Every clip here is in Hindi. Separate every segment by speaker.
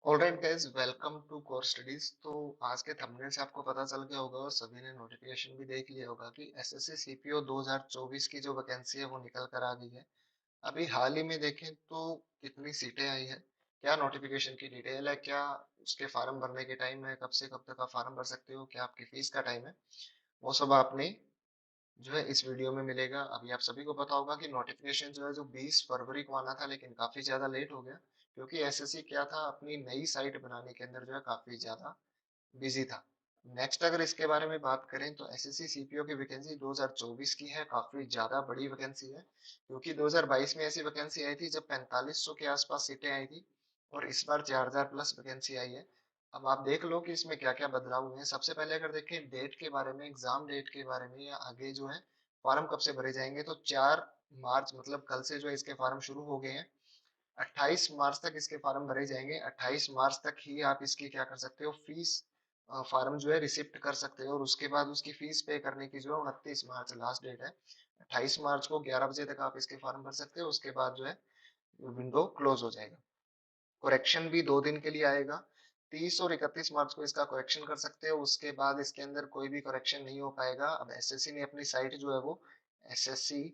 Speaker 1: Alright guys, welcome to core studies. तो आज के थंबनेल से आपको पता चल गया होगा और सभी ने नोटिफिकेशन भी देख लिया होगा कि एसएससी सीपीओ 2024 की जो वैकेंसी है वो निकल कर आ गई है। अभी हाल ही में देखें तो कितनी सीटें आई है, क्या नोटिफिकेशन की डिटेल है, क्या उसके फॉर्म भरने के टाइम है, कब से कब तक आप फॉर्म भर सकते हो, क्या आपकी फीस का टाइम है, वो सब आपने जो है इस वीडियो में मिलेगा। अभी आप सभी को पता होगा कि नोटिफिकेशन जो है जो 20 फरवरी को आना था, लेकिन काफी ज्यादा लेट हो गया क्योंकि एसएससी क्या था, अपनी नई साइट बनाने के अंदर जो है काफी ज्यादा बिजी था। नेक्स्ट अगर इसके बारे में बात करें तो एसएससी सीपीओ की वैकेंसी 2024 की है, काफी ज्यादा बड़ी वैकेंसी है क्योंकि 2022 में ऐसी वैकेंसी आई थी जब 4500 के आसपास सीटें आई थी और इस बार 4000 प्लस वैकेंसी आई है। अब आप देख लो कि इसमें क्या क्या बदलाव हुए हैं। सबसे पहले अगर देखें डेट के बारे में, एग्जाम डेट के बारे में या आगे जो है फॉर्म कब से भरे जाएंगे, तो 4 मार्च मतलब कल से जो है इसके फॉर्म शुरू हो गए हैं। 28 मार्च तक इसके फॉर्म भरे जाएंगे। 28 मार्च तक ही आप इसकी क्या कर सकते हो, फीस फॉर्म जो है रिसिप्ट कर सकते हो और उसके बाद उसकी फीस पे करने की जो है 29 मार्च लास्ट डेट है। 28 मार्च को 11 बजे तक आप इसके फॉर्म भर सकते हो, उसके बाद जो है विंडो क्लोज हो जाएगा। करेक्शन भी 2 दिन के लिए आएगा। 30 और 31 मार्च को इसका करेक्शन कर सकते हो, उसके बाद इसके अंदर कोई भी करेक्शन नहीं हो पाएगा। अब एसएससी ने अपनी साइट जो है वो ssc.gov.in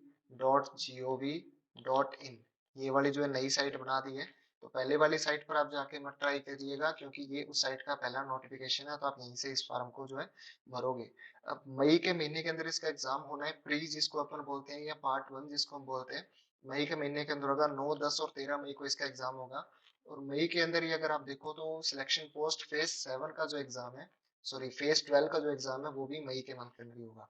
Speaker 1: ये वाली जो है नई साइट बना दी है। तो पहले वाली साइट पर आप जाके मत ट्राई करिएगा क्योंकि ये उस साइट का पहला नोटिफिकेशन है, तो आप यहीं से इस फॉर्म को जो है भरोगे। अब मई के महीने के अंदर इसका एग्जाम होना है, प्री जिसको अपन बोलते हैं या पार्ट 1 जिसको हम बोलते हैं। मई के महीने के अंदर होगा, 9, 10 और 13 मई को इसका एग्जाम होगा। और मई के अंदर ही अगर आप देखो तो सिलेक्शन पोस्ट फेज 7 का जो एग्जाम है, सॉरी फेज 12 का जो एग्जाम है वो भी मई के मंथ के अंदर ही होगा।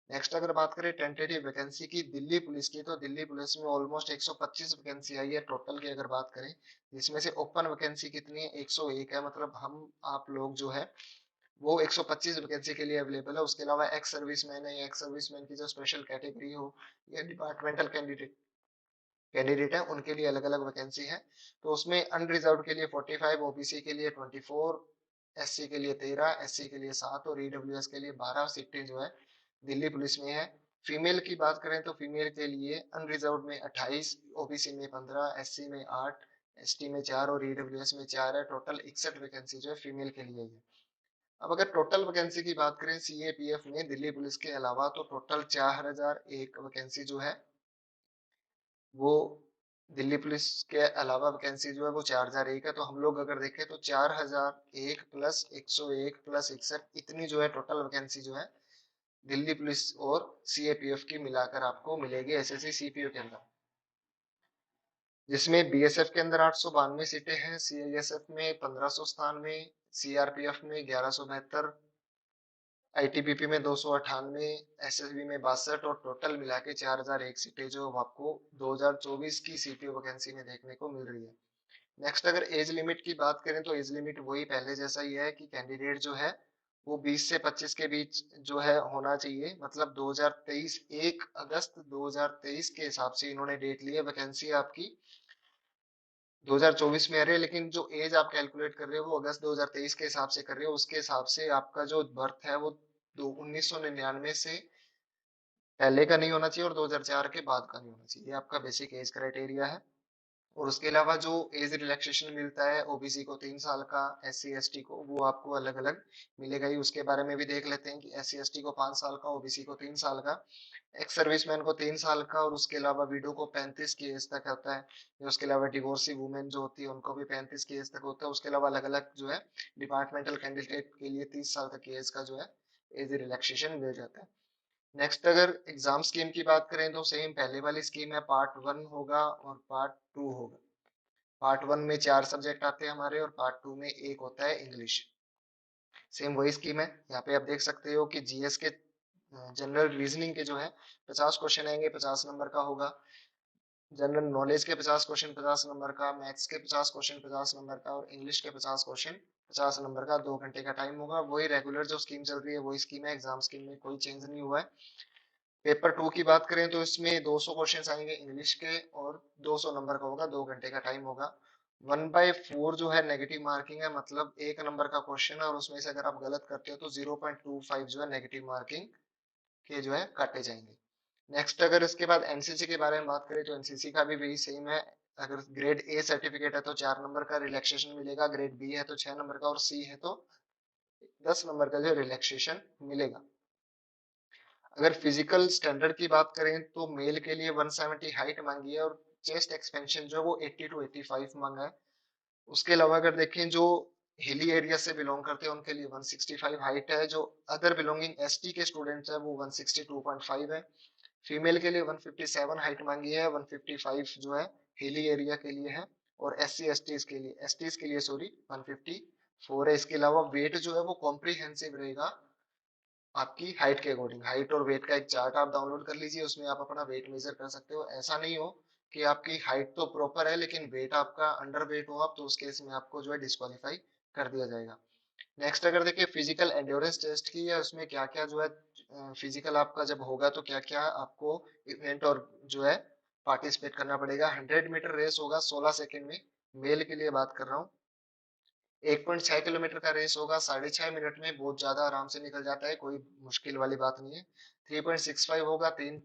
Speaker 1: नेक्स्ट अगर बात करें टेंटेटिव वैकेंसी की दिल्ली पुलिस की, तो दिल्ली पुलिस में ऑलमोस्ट 125 वैकेंसी आई है टोटल की अगर बात करें, जिसमें से ओपन वैकेंसी कितनी है, 101 है। मतलब हम आप लोग जो है वो 125 वैकेंसी के लिए अवेलेबल है। उसके अलावा एक्स सर्विसमैन है या एक्स सर्विसमैन की जो स्पेशल कैटेगरी हो या डिपार्टमेंटल कैंडिडेट है, उनके लिए अलग अलग वैकेंसी है। तो उसमें अनरिजर्व के लिए 45, ओबीसी के लिए 24, एससी के लिए 13, एससी के लिए 7 और ईडब्ल्यूएस के लिए 12 सीटें जो है दिल्ली पुलिस में है। फीमेल की बात करें तो फीमेल के लिए अनरिजर्व में 28, ओबीसी में 15, एससी में 8, एसटी में 4 और ईडब्ल्यूएस में 4 है। टोटल 61 वैकेंसी जो है फीमेल के लिए है। अब अगर टोटल वैकेंसी की बात करें सीएपीएफ में दिल्ली पुलिस के अलावा, तो टोटल 4001 वैकेंसी जो है वो दिल्ली पुलिस के अलावा वैकेंसी जो है वो 4001 है। तो हम लोग अगर देखें तो 4001 प्लस 101 प्लस 61 इतनी जो है टोटल वैकेंसी जो है दिल्ली पुलिस और सीएपीएफ की मिलाकर आपको मिलेगी एसएससी सीपीओ के अंदर, जिसमें बीएसएफ के अंदर 892 सीटें हैं, सीआईएसएफ में 1597, सीआरपीएफ में 1172, आईटीबीपी में 298, एसएसबी में 62 और टोटल मिला के 4001 सीटें जो आपको 2024 की सीपीओ वैकेंसी में देखने को मिल रही है। नेक्स्ट अगर एज लिमिट की बात करें तो एज लिमिट वही पहले जैसा ही है कि कैंडिडेट जो है वो 20 से 25 के बीच जो है होना चाहिए। मतलब 2023 1 अगस्त 2023 के हिसाब से इन्होंने डेट ली है। वैकेंसी आपकी 2024 में आ रही है, लेकिन जो एज आप कैलकुलेट कर रहे हो वो अगस्त 2023 के हिसाब से कर रहे हो। उसके हिसाब से आपका जो बर्थ है वो 1999 से पहले का नहीं होना चाहिए और 2004 के बाद का नहीं होना चाहिए। ये आपका बेसिक एज क्राइटेरिया है। और उसके अलावा जो एज रिलैक्सेशन मिलता है ओबीसी को 3 साल का, एससी एसटी को वो आपको अलग अलग मिलेगा ही। उसके बारे में भी देख लेते हैं कि एससी एसटी को 5 साल का, ओबीसी को 3 साल का, एक्स सर्विसमैन को 3 साल का और उसके अलावा विडो को 35 की एज तक होता है। या उसके अलावा डिवोर्सी वुमेन जो होती है उनको भी 35 की एज तक होता है। उसके अलावा अलग अलग जो है डिपार्टमेंटल कैंडिडेट के लिए 30 साल तक की एज का जो है एज रिलैक्सेशन मिल जाता है। नेक्स्ट अगर एग्जाम स्कीम की बात करें तो सेम पहले वाली स्कीम है, पार्ट 1 होगा और पार्ट 2 होगा। पार्ट 1 में 4 सब्जेक्ट आते हैं हमारे और पार्ट 2 में एक होता है इंग्लिश। सेम वही स्कीम है। यहाँ पे आप देख सकते हो कि जीएस के जनरल रीजनिंग के जो है 50 क्वेश्चन आएंगे, 50 नंबर का होगा। जनरल नॉलेज के 50 क्वेश्चन 50 नंबर का, मैथ्स के 50 क्वेश्चन 50 नंबर का और इंग्लिश के 50 क्वेश्चन 50 नंबर का। 2 घंटे का टाइम होगा। वही रेगुलर जो स्कीम चल रही है वही स्कीम है, एग्जाम स्कीम में कोई चेंज नहीं हुआ है। पेपर 2 की बात करें तो इसमें 200 क्वेश्चन आएंगे इंग्लिश के और 200 नंबर का होगा। 2 घंटे का टाइम होगा। 1/4 जो है नेगेटिव मार्किंग है, मतलब 1 नंबर का क्वेश्चन है और उसमें से अगर आप गलत करते हो तो 0.25 जो है नेगेटिव मार्किंग के जो है काटे जाएंगे। नेक्स्ट अगर इसके बाद एनसीसी के बारे में बात करें तो एनसीसी का भी वही सेम है। अगर ग्रेड ए सर्टिफिकेट है तो 4 नंबर का रिलैक्सेशन मिलेगा, ग्रेड बी है तो 6 नंबर का, और सी है तो 10 नंबर का जो रिलैक्सेशन मिलेगा। अगर फिजिकल स्टैंडर्ड की बात करें तो मेल के लिए 170 हाइट मांगी है, और चेस्ट एक्सपेंशन जो है वो 80 टू 85 मांगा है। उसके अलावा अगर देखें जो हिली एरिया से बिलोंग करते हैं उनके लिए 165 हाइट है, जो अदर बिलोंगिंग एसटी के स्टूडेंट्स है वो 162.5 है। फीमेल के लिए 157 हाइट मांगी है, 155 जो है हिली एरिया के लिए है, और एसटीज के लिए सॉरी 154 है। इसके अलावा वेट जो है वो कॉम्प्रिहेंसिव रहेगा आपकी हाइट के अकॉर्डिंग। हाइट और वेट का एक चार्ट आप डाउनलोड कर लीजिए, उसमें आप अपना वेट मेजर कर सकते हो। ऐसा नहीं हो कि आपकी हाइट तो प्रॉपर है लेकिन वेट आपका अंडर वेट हो आप, तो उस केस में आपको जो है डिस्क्वालीफाई कर दिया जाएगा। नेक्स्ट अगर देखिए फिजिकल एंड्योरेंस टेस्ट की है, उसमें क्या क्या जो है फिजिकल आपका जब होगा तो क्या क्या आपको इवेंट और जो है पार्टिसिपेट करना पड़ेगा। 100 मीटर रेस होगा 16 सेकेंड में, मेल के लिए बात कर रहा हूँ। 1.6 किलोमीटर का रेस होगा 6.5 मिनट में, बहुत ज्यादा आराम से निकल जाता है, कोई मुश्किल वाली बात नहीं है। 3.65 होगा, तीन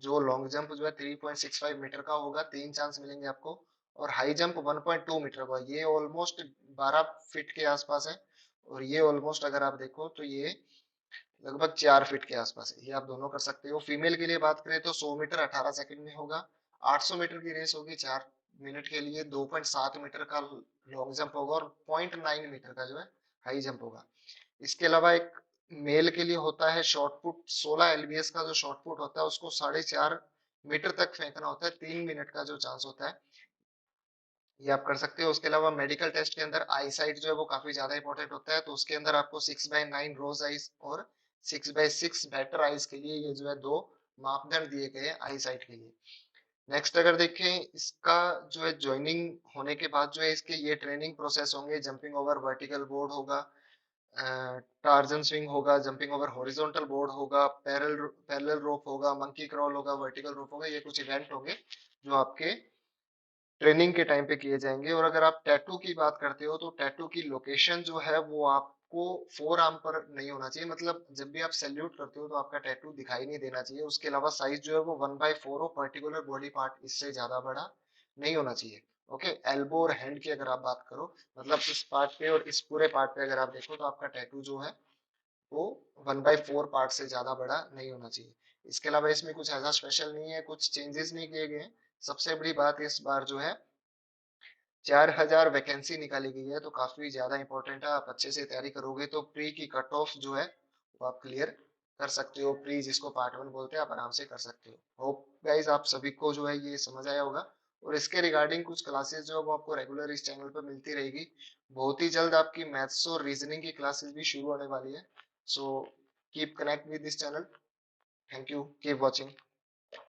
Speaker 1: जो लॉन्ग जंप जो है 3.65 मीटर का होगा, 3 चांस मिलेंगे आपको। और हाई जंप 1.2 मीटर का, ये ऑलमोस्ट 12 फीट के आसपास है, और ये ऑलमोस्ट अगर आप देखो तो ये लगभग 4 फीट के आसपास है। ये आप दोनों कर सकते हो। फीमेल के लिए बात करें तो 100 मीटर 18 सेकंड में होगा। 800 मीटर की रेस होगी 4 मिनट के लिए। 2.7 मीटर का लॉन्ग जंप होगा, और 0.9 मीटर का जो है हाई जंप होगा। इसके अलावा एक मेल के लिए होता है शॉर्ट पुट। 16 एलबीएस का जो शॉर्ट पुट होता है उसको 4.5 मीटर तक फेंकना होता है, 3 मिनट का जो चांस होता है, ये आप कर सकते हो। उसके अलावा मेडिकल टेस्ट के अंदर आई साइट जो है वो काफी ज्यादा इंपॉर्टेंट होता है, तो उसके अंदर आपको 6/9 रोज आइज और 6/6 बेटर आइज के लिए ये जो है दो मापदंड दिए गए हैं आई साइट के लिए। नेक्स्ट अगर देखें इसका जो है ज्वाइनिंग होने के बाद जो है इसके ये ट्रेनिंग प्रोसेस होंगे। जंपिंग ओवर वर्टिकल बोर्ड होगा, टार्जन स्विंग होगा, जंपिंग ओवर हॉरिजॉन्टल बोर्ड होगा, पैरेलल रोप होगा, मंकी क्रॉल होगा, वर्टिकल रोप होगा। ये कुछ इवेंट होंगे जो आपके ट्रेनिंग के टाइम पे किए जाएंगे। और अगर आप टैटू की बात करते हो तो टैटू की लोकेशन जो है वो आपको फोर आर्म पर नहीं होना चाहिए, मतलब जब भी आप सैल्यूट करते हो तो आपका टैटू दिखाई नहीं देना चाहिए। उसके अलावा साइज जो है वो 1/4 हो, पर्टिकुलर बॉडी पार्ट इससे ज्यादा बड़ा नहीं होना चाहिए। ओके, एल्बो और हैंड की अगर आप बात करो, मतलब इस पार्ट पे और इस पूरे पार्ट पे अगर आप देखो तो आपका टैटू जो है वो 1/4 पार्ट से ज्यादा बड़ा नहीं होना चाहिए। इसके अलावा इसमें कुछ ऐसा स्पेशल नहीं है, कुछ चेंजेस नहीं किए गए हैं। सबसे बड़ी बात इस बार जो है 4,000 वैकेंसी निकाली गई है, तो काफी ज्यादा इंपॉर्टेंट है। आप अच्छे से तैयारी करोगे तो प्री की कट ऑफ जो है वो आप क्लियर कर सकते हो। प्री जिसको पार्ट 1 बोलते हैं, आप आराम से कर सकते हो। होप गाइज आप सभी को जो है ये समझ आया होगा। और इसके रिगार्डिंग कुछ क्लासेस जो है वो आपको रेगुलर इस चैनल पर मिलती रहेगी। बहुत ही जल्द आपकी मैथ्स और रीजनिंग की क्लासेस भी शुरू होने वाली है। So keep connect with this channel. Thank you, keep watching.